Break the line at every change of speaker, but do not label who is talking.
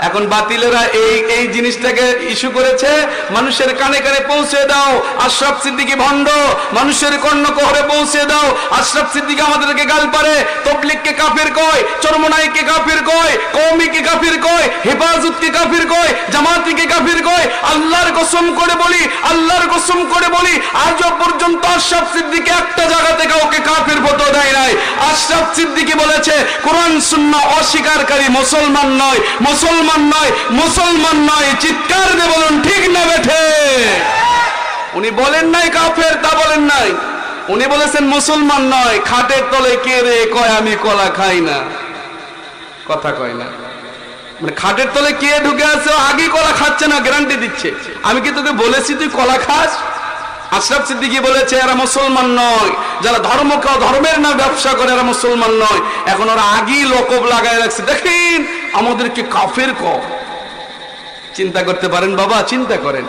এখন বাতিলেরা এই জিনিসটাকে ইস্যু করেছে, মানুষের কানে কানে পৌঁছে দাও আশরাফ সিদ্দিকী ভণ্ড, মানুষের কর্ণকুহরে পৌঁছে দাও আশরাফ সিদ্দিকী আমাদেরকে গাল পারে, তবলিগকে কাফির কয়, চরমনাইকে কাফির কয়, কওমিকে কাফির কয়, হেফাজতকে কাফির কয়, জামাতিকে কাফির কয়। আল্লাহর কসম করে বলি, আল্লাহর কসম করে বলি, আজও পর্যন্ত আশরাফ সিদ্দিকী একটা জায়গাতে কাউকে কাফির ফতোয়া দেয় নাই। আশরাফ সিদ্দিকী বলেছে কোরআন সুন্নাহ অস্বীকারী মুসলমান নয়, মুসলমান নয়, মুসলমান নয়। চিৎকার দিয়ে বলুন ঠিক না বেঠে? উনি বলেন নাই কাফের, তা বলেন নাই, উনি বলেছেন মুসলমান নয়। খাটের তলে কে রে কয় আমি কলা খাই না, কথা কয় না, মানে খাটের তলে কে ঢুকে আছে আগে কলা খাচ্ছে না, গ্যারান্টি দিচ্ছে। আমি কি তোকে বলেছি তুই কলা খাস? আশরাফ সিদ্দিকী বলেছে এরা মুসলমান নয়, যারা ধর্মের নামে ব্যবসা করে এরা মুসলমান নয়। এখন ওরা আগেই লকব লাগায় রাখছে, দেখেন আমাদেরকে কাফের কয়। চিন্তা করতে পারেন বাবা, চিন্তা করেন।